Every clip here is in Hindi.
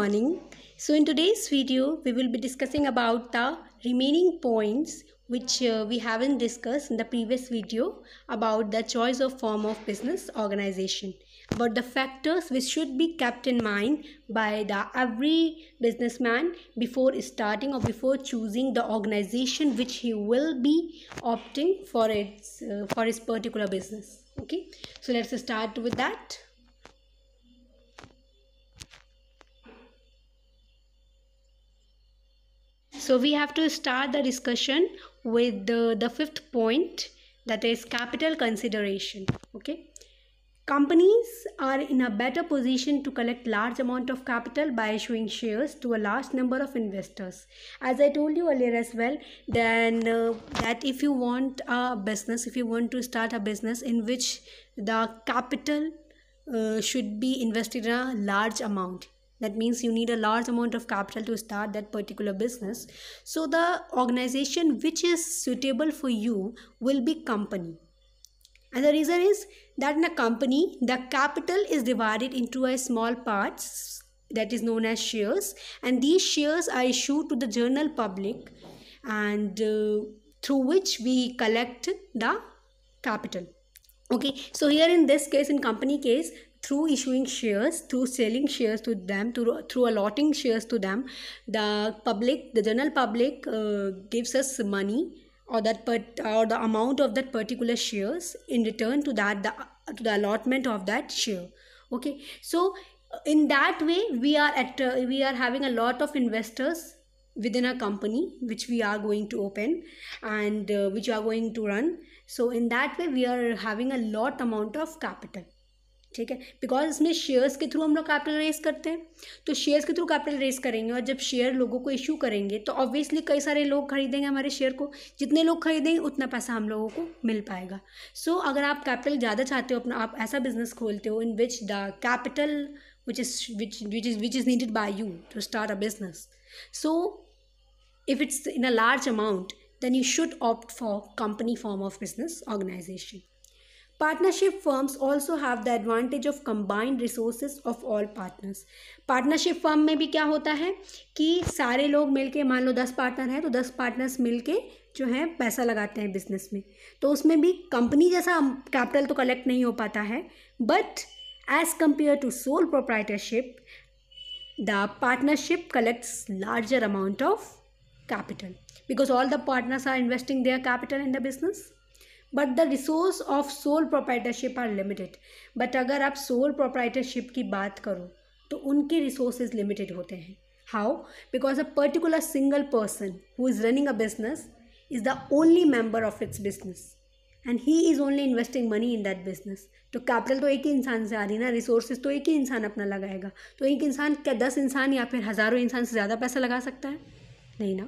morning. So in today's video, we will be discussing about the remaining points which we haven't discussed in the previous video about the choice of form of business organization, about the factors which should be kept in mind by the every businessman before starting or before choosing the organization which he will be opting for for his particular business. Okay, so let's start with that. So we have to start the discussion with the fifth point, that is capital consideration. Okay. Companies are in a better position to collect large amount of capital by issuing shares to a large number of investors. As I told you earlier as well, then that if you want a business, if you want to start a business in which the capital should be invested in a large amount, that means you need a large amount of capital to start that particular business. So the organization which is suitable for you will be company. And the reason is that in a company, the capital is divided into a small parts that is known as shares, and these shares are issued to the general public, and through which we collect the capital. Okay, so here in this case, in company case, through issuing shares, through selling shares to them, through allotting shares to them, the general public gives us money, or the amount of that particular shares in return to that to the allotment of that share. Okay, so in that way we are having a lot of investors within a company which we are going to open and which are going to run. So in that way we are having a lot amount of capital. ठीक है, बिकॉज इसमें शेयर्स के थ्रू हम लोग कैपिटल रेस करते हैं, तो शेयर्स के थ्रू कैपिटल रेस करेंगे और जब शेयर लोगों को इशू करेंगे तो ऑब्वियसली कई सारे लोग खरीदेंगे हमारे शेयर को, जितने लोग खरीदेंगे उतना पैसा हम लोगों को मिल पाएगा. सो अगर आप कैपिटल ज़्यादा चाहते हो, अपना आप ऐसा बिजनेस खोलते हो in which the capital which is needed by you to start a business, so if it's in a large amount, then you should opt for company form of business organization. Partnership firms also have the advantage of combined resources of all partners. Partnership firm में भी क्या होता है कि सारे लोग मिलके, मान लो 10 पार्टनर हैं तो 10 पार्टनर्स मिलके जो है पैसा लगाते हैं बिजनेस में, तो उसमें भी कंपनी जैसा कैपिटल तो कलेक्ट नहीं हो पाता है, but as compare to sole proprietorship the partnership collects larger amount of capital because all the partners are investing their capital in the business, but the resource of sole proprietorship are limited. but अगर आप sole proprietorship की बात करो तो उनके resources limited होते हैं. how? because a particular single person who is running a business is the only member of its business and he is only investing money in that business. तो कैपिटल तो एक ही इंसान से आ रही ना, रिसोर्सेज तो एक ही इंसान अपना लगाएगा, तो एक इंसान क्या 10 इंसान या फिर हज़ारों इंसान से ज़्यादा पैसा लगा सकता है? नहीं ना,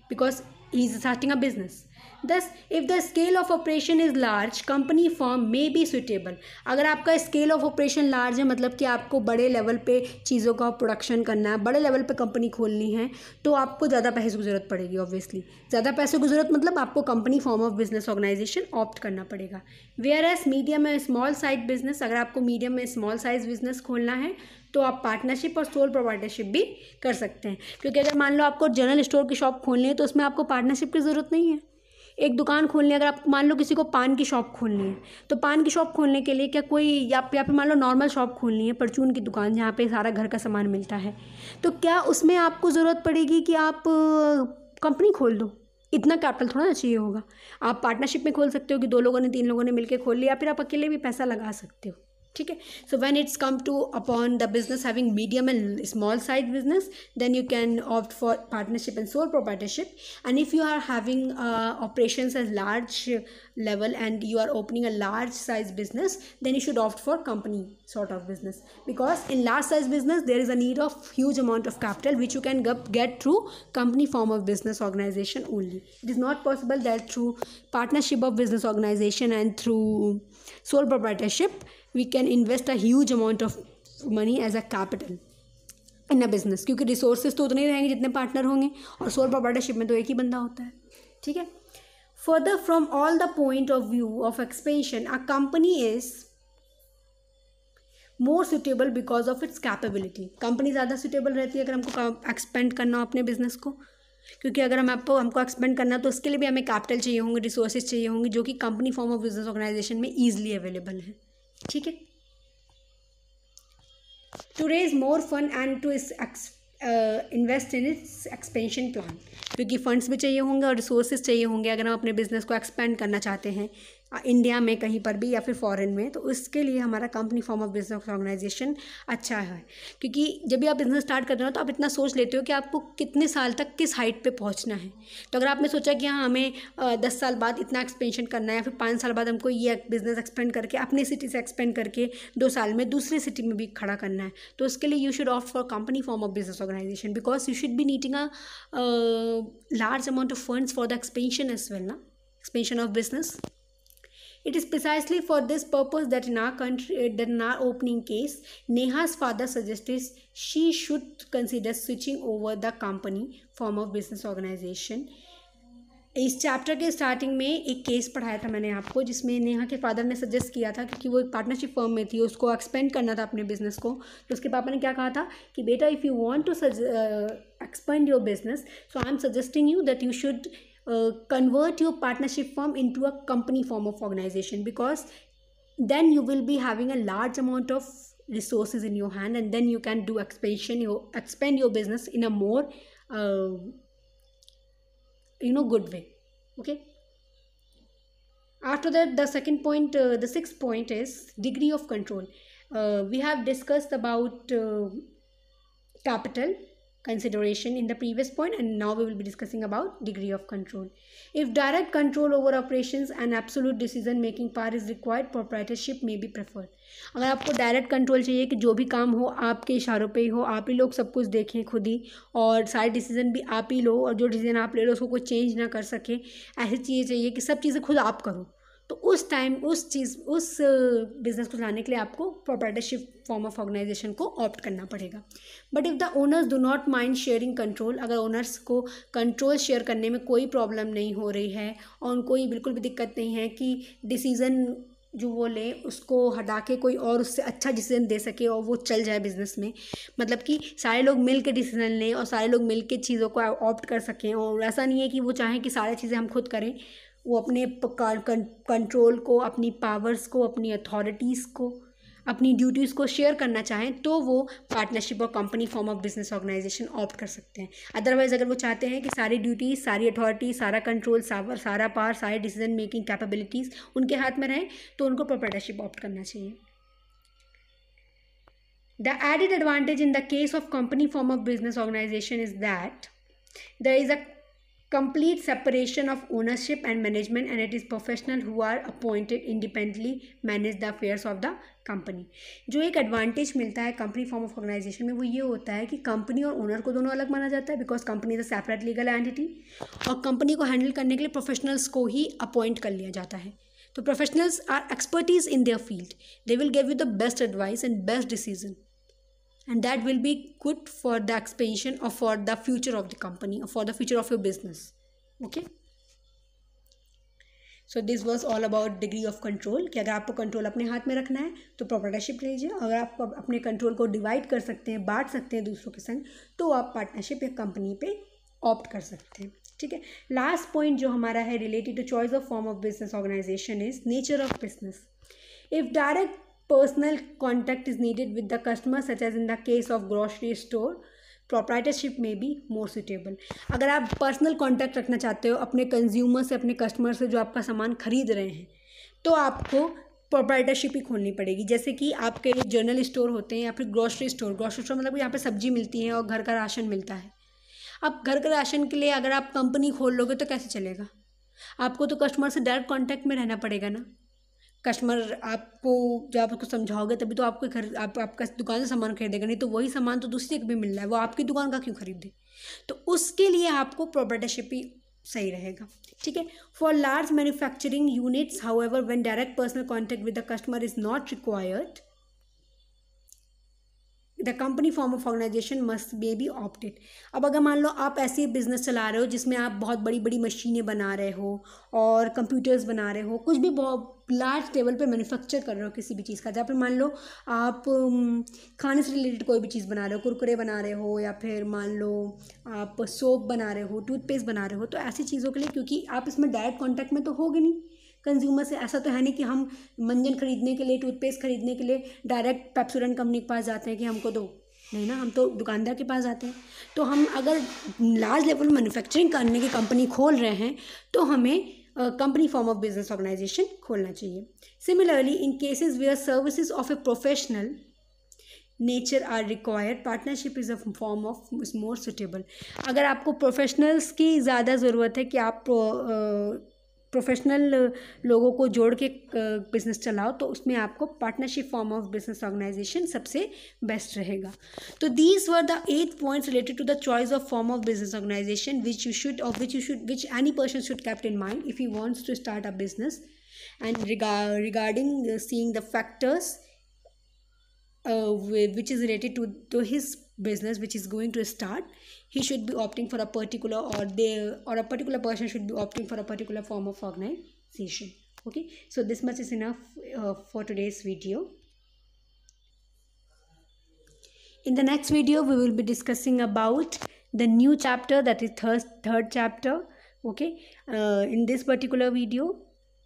because he is starting a business. Thus, if the scale of operation is large, company form may be suitable. अगर आपका स्केल ऑफ ऑपरेशन लार्ज है, मतलब कि आपको बड़े लेवल पे चीज़ों का प्रोडक्शन करना है, बड़े लेवल पे कंपनी खोलनी है, तो आपको ज़्यादा पैसे की ज़रूरत पड़ेगी. ऑब्वियसली ज़्यादा पैसों की ज़रूरत मतलब आपको company form of business organization opt करना पड़ेगा. वेयर एज मीडियम में स्मॉल साइज बिजनेस, अगर आपको मीडियम में स्मॉल साइज बिजनेस खोलना है तो आप पार्टनरशिप और सोल प्रोप्राइटरशिप भी कर सकते हैं. क्योंकि अगर मान लो आपको जनरल स्टोर की शॉप खोलनी है तो उसमें आपको पार्टनरशिप की ज़रूरत नहीं है. एक दुकान खोलनी है, अगर आप मान लो किसी को पान की शॉप खोलनी है, तो पान की शॉप खोलने के लिए क्या कोई या फिर मान लो नॉर्मल शॉप खोलनी है, परचून की दुकान जहाँ पे सारा घर का सामान मिलता है, तो क्या उसमें आपको ज़रूरत पड़ेगी कि आप कंपनी खोल दो? इतना कैपिटल थोड़ा ना चाहिए होगा. आप पार्टनरशिप में खोल सकते हो कि 2 लोगों ने 3 लोगों ने मिलकर खोल लिया, फिर आप अकेले भी पैसा लगा सकते हो. ठीक है. So when it's come to upon the business having medium and small size business, then you can opt for partnership and sole proprietorship. And if you are having operations as large level and you are opening a large size business, then you should opt for company sort of business, because in large size business there is a need of huge amount of capital which you can get through company form of business organization only. It is not possible that through partnership of business organization and through sole proprietorship we can invest a huge amount of money as a capital in a business, क्योंकि रिसोर्सेज तो उतने ही रहेंगे जितने पार्टनर होंगे, और सोल प्रोप्राइटरशिप में तो एक ही बंदा होता है. ठीक है. Further, from all the point of view of expansion, a company is more suitable because of its capability. Company ज़्यादा सुटेबल रहती है अगर हमको एक्सपेंड करना हो अपने बिजनेस को, क्योंकि अगर हमको एक्सपेंड करना तो उसके लिए भी हमें कैपिटल चाहिए होंगे, रिसोर्सेज चाहिए होंगे, जो कि company form of business organization में ईजिली अवेलेबल है। ठीक है, to raise more fund and to invest in its expansion plan, क्योंकि फंड्स भी चाहिए होंगे और रिसोर्सेज चाहिए होंगे अगर हम अपने बिजनेस को एक्सपेंड करना चाहते हैं इंडिया में कहीं पर भी या फिर फॉरेन में, तो उसके लिए हमारा company form of business organization अच्छा है। क्योंकि जब भी आप बिजनेस स्टार्ट कर रहे हो तो आप इतना सोच लेते हो कि आपको कितने साल तक किस हाइट पे पहुंचना है। तो अगर आपने सोचा कि हाँ हमें 10 साल बाद इतना एक्सपेंशन करना है या फिर 5 साल बाद हमको ये बिजनेस एक्सपेंड करके अपनी सिटी से एक्सपेंड करके 2 साल में दूसरी सिटी में भी खड़ा करना है, तो उसके लिए you should opt for company form of business organization, because you should be needing a large amount of funds for the expansion as well ना, expansion of business. It is precisely for this purpose that in our country, that in our opening case, Neha's father suggested she should consider switching over the company form of business organization. इस चैप्टर के स्टार्टिंग में एक केस पढ़ाया था मैंने आपको, जिसमें नेहा के फादर ने सजेस्ट किया था, क्योंकि वो एक पार्टनरशिप फर्म में थी, उसको एक्सपेंड करना था अपने बिजनेस को, तो उसके पापा ने क्या कहा था कि बेटा if you want to expand your business, so I am suggesting you that you should convert your partnership firm into a company form of organization, because then you will be having a large amount of resources in your hand, and then you can do expand your business in a more good way. Okay, after that the second point, the sixth point is degree of control. We have discussed about capital consideration in the previous point, and now we will be discussing about degree of control. If direct control over operations and absolute decision making power is required, proprietorship may be preferred. अगर आपको डायरेक्ट कंट्रोल चाहिए कि जो भी काम हो आपके इशारों पे ही हो, आप ही लोग सब कुछ देखें खुद ही, और सारे डिसीजन भी आप ही लो, और जो डिसीजन आप ले लो उसको कोई चेंज ना कर सके, ऐसी चीज़ें चाहिए कि सब चीज़ें खुद आप करो, तो उस टाइम उस बिज़नेस को लाने के लिए आपको प्रोप्राइटरशिप फॉर्म ऑफ ऑर्गेनाइजेशन को ऑप्ट करना पड़ेगा. But if the owners do not mind sharing control, अगर ओनर्स को कंट्रोल शेयर करने में कोई प्रॉब्लम नहीं हो रही है और उनको ये बिल्कुल भी दिक्कत नहीं है कि डिसीज़न जो वो ले उसको हटा के कोई और उससे अच्छा डिसीजन दे सके और वो चल जाए बिज़नेस में, मतलब कि सारे लोग मिल के डिसीजन लें और सारे लोग मिल के चीज़ों को ऑप्ट कर सकें, और ऐसा नहीं है कि वो चाहें कि सारी चीज़ें हम खुद करें, वो अपने कंट्रोल को, अपनी पावर्स को, अपनी अथॉरिटीज़ को, अपनी ड्यूटीज़ को शेयर करना चाहें, तो वो पार्टनरशिप और company form of business organization opt कर सकते हैं. अदरवाइज़ अगर वो चाहते हैं कि सारी ड्यूटीज़, सारी अथॉरिटी, सारा कंट्रोल, सारा पावर, सारे डिसीजन मेकिंग कैपेबिलिटीज़ उनके हाथ में रहें, तो उनको प्रोप्राइटरशिप ऑप्ट करना चाहिए. The added advantage in the case of company form of business organization is that there is a complete separation of ownership and management, and it is professional who are appointed independently manage the affairs of the company. जो एक एडवांटेज मिलता है कंपनी फॉर्म ऑफ ऑर्गेनाइजेशन में वो ये होता है कि कंपनी और ओनर को दोनों अलग माना जाता है, because company is a separate legal entity, और कंपनी को हैंडल करने के लिए प्रोफेशनल्स को ही अपॉइंट कर लिया जाता है. तो professionals are expertise in their field, they will give you the best advice and best decision, and that will be good for the expansion or for the future of the company or for the future of your business. Okay, so this was all about degree of control, कि अगर आपको कंट्रोल अपने हाथ में रखना है तो प्रोप्राइटरशिप लीजिए, अगर आप अपने कंट्रोल को डिवाइड कर सकते हैं, बांट सकते हैं दूसरों के संग, तो आप पार्टनरशिप या कंपनी पे ऑप्ट कर सकते हैं. ठीक है, लास्ट पॉइंट जो हमारा है related to choice of form of business organization is nature of business. If direct personal contact is needed with the customer, such as in the case of grocery store, proprietorship may be more suitable. अगर आप पर्सनल कॉन्टैक्ट रखना चाहते हो अपने कंज्यूमर से, अपने कस्टमर से जो आपका सामान खरीद रहे हैं, तो आपको प्रोप्राइटरशिप ही खोलनी पड़ेगी. जैसे कि आपके जनरल स्टोर होते हैं या फिर ग्रोसरी स्टोर मतलब यहाँ पे सब्जी मिलती है और घर का राशन मिलता है. अब घर का राशन के लिए अगर आप कंपनी खोल लोगे तो कैसे चलेगा? आपको तो कस्टमर से डायरेक्ट कॉन्टैक्ट में रहना पड़ेगा ना. कस्टमर आपको जब आप उसको समझाओगे तभी तो आपको आपका दुकान से सामान खरीदेगा, नहीं तो वही सामान तो दूसरी जगह भी मिल रहा है, वो आपकी दुकान का क्यों खरीदे? तो उसके लिए आपको प्रोप्राइटरशिप ही सही रहेगा. ठीक है, for large manufacturing units however when direct personal contact with the customer is not required, the company form of organization must be opted. अब अगर मान लो आप ऐसे बिजनेस चला रहे हो जिसमें आप बहुत बड़ी बड़ी मशीनें बना रहे हो और कंप्यूटर्स बना रहे हो, कुछ भी बहुत लार्ज लेवल पे मैन्युफैक्चर कर रहे हो किसी भी चीज़ का, जहाँ पे मान लो आप खाने से रिलेटेड कोई भी चीज़ बना रहे हो, कुरकुरे बना रहे हो या फिर मान लो आप सोप बना रहे हो, टूथपेस्ट बना रहे हो, तो ऐसी चीज़ों के लिए, क्योंकि आप इसमें डायरेक्ट कॉन्टैक्ट में तो होगे नहीं कंज्यूमर से, ऐसा तो है नहीं कि हम मंजन खरीदने के लिए, टूथपेस्ट खरीदने के लिए डायरेक्ट पेप्सोडेंट कंपनी के पास जाते हैं कि हमको दो, नहीं ना, हम तो दुकानदार के पास जाते हैं। तो हम अगर लार्ज लेवल मैन्युफैक्चरिंग करने की कंपनी खोल रहे हैं तो हमें company form of business organization खोलना चाहिए। Similarly in cases where services of a professional nature are required, partnership is a form of more suitable. अगर आपको प्रोफेशनल्स की ज़्यादा ज़रूरत है कि आप प्रोफेशनल लोगों को जोड़ के बिज़नेस चलाओ, तो उसमें आपको partnership form of business organization सबसे बेस्ट रहेगा। तो these were the 8 points related to the choice of form of business organization which any person should kept in mind if he wants to start a business. And regarding seeing the factors which is related to his business which is going to start, he should be opting for a particular, or a particular person should be opting for a particular form of organization. Okay, so this much is enough for today's video. In the next video we will be discussing about the new chapter, that is third chapter. Okay, in this particular video,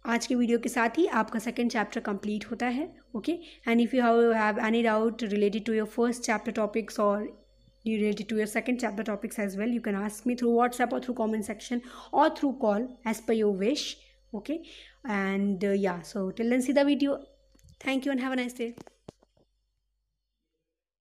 आज के वीडियो के साथ ही आपका सेकेंड चैप्टर कंप्लीट होता है. Okay, and if you have any doubt related to your first chapter topics और related to your second chapter topics as well, you can ask me through WhatsApp or through comment section or through call as per your wish. Okay, and yeah, so till then see the video. Thank you and have a nice day.